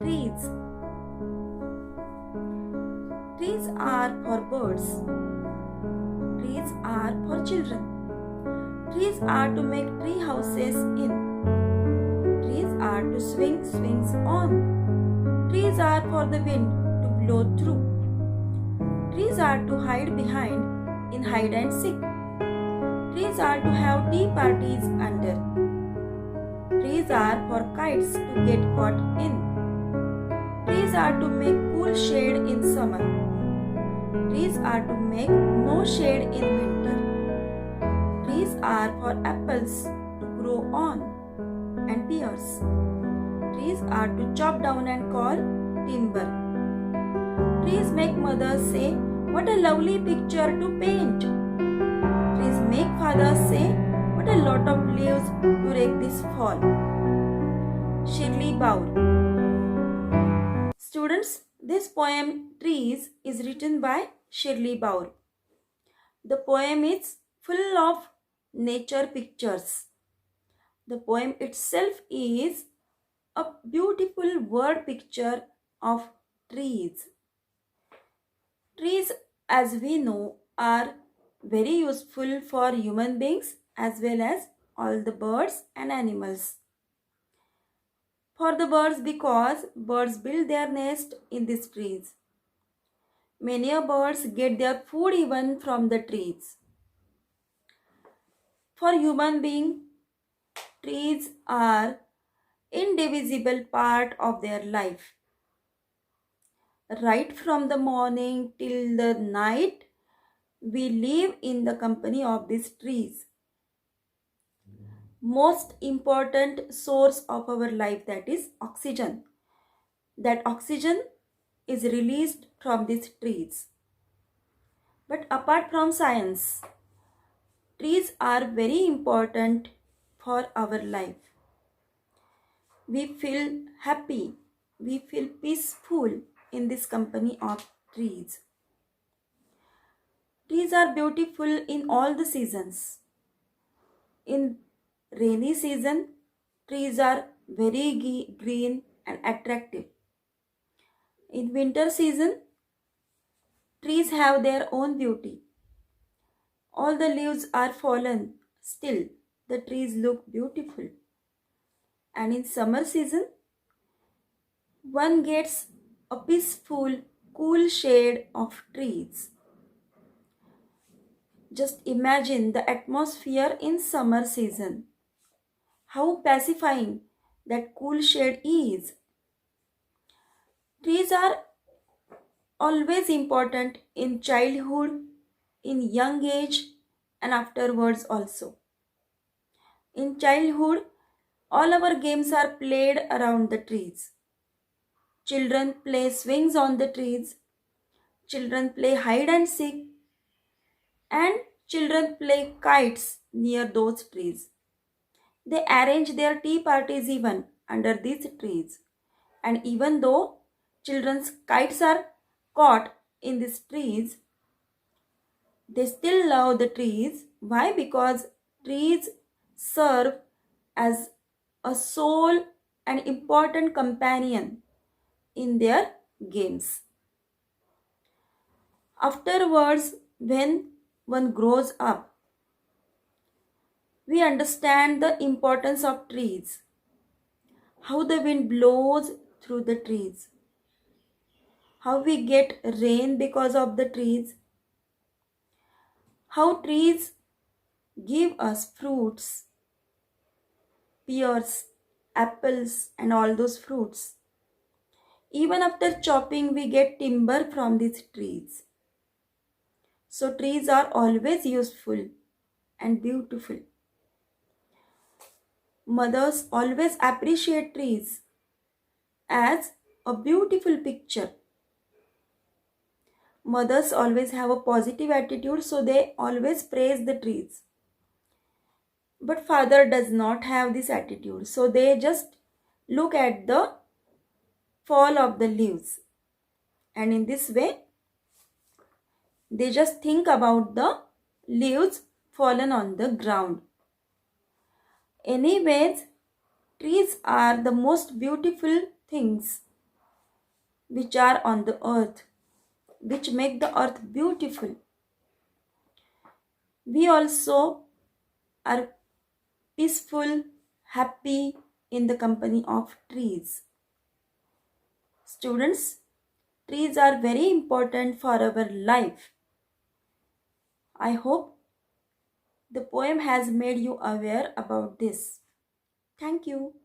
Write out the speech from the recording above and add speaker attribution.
Speaker 1: Trees. Trees are for birds. Trees are for children. Trees are to make tree houses in. Trees are to swing swings on. Trees are for the wind to blow through. Trees are to hide behind in hide and seek. Trees are to have tea parties under. Trees are for kites to get caught in. Trees are to make cool shade in summer. Trees are to make no shade in winter. Trees are for apples to grow on and pears. Trees are to chop down and call timber. Trees make mothers say, "What a lovely picture to paint." Trees make fathers say, "What a lot of leaves to rake this fall." Shirley Baur. Students, this poem Trees is written by Shirley Baur. The poem is full of nature pictures. The poem itself is a beautiful word picture of trees. Trees, as we know, are very useful for human beings as well as all the birds and animals. For the birds, because birds build their nest in these trees. Many birds get their food even from the trees. For human being, trees are indivisible part of their life. Right from the morning till the night, we live in the company of these trees. Most important source of our life, that is oxygen. That oxygen is released from these trees. But apart from science, trees are very important for our life. We feel happy, we feel peaceful in this company of trees. Trees are beautiful in all the seasons. In rainy season, trees are very green and attractive. In winter season, trees have their own beauty. All the leaves are fallen, still the trees look beautiful. And in summer season, one gets a peaceful, cool shade of trees. Just imagine the atmosphere in summer season. How pacifying that cool shade is. Trees are always important in childhood, in young age, and afterwards also. In childhood, all our games are played around the trees. Children play swings on the trees. Children play hide and seek. And children play kites near those trees. They arrange their tea parties even under these trees. And even though children's kites are caught in these trees, they still love the trees. Why? Because trees serve as a sole and important companion in their games. Afterwards, when one grows up, we understand the importance of trees, how the wind blows through the trees, how we get rain because of the trees, how trees give us fruits, pears, apples, and all those fruits. Even after chopping, we get timber from these trees. So, trees are always useful and beautiful. Mothers always appreciate trees as a beautiful picture. Mothers always have a positive attitude, so they always praise the trees. But father does not have this attitude, so they just look at the fall of the leaves. And in this way, they just think about the leaves fallen on the ground. Anyways, trees are the most beautiful things which are on the earth, which make the earth beautiful. We also are peaceful, happy in the company of trees. Students, trees are very important for our life. I hope the poem has made you aware about this. Thank you.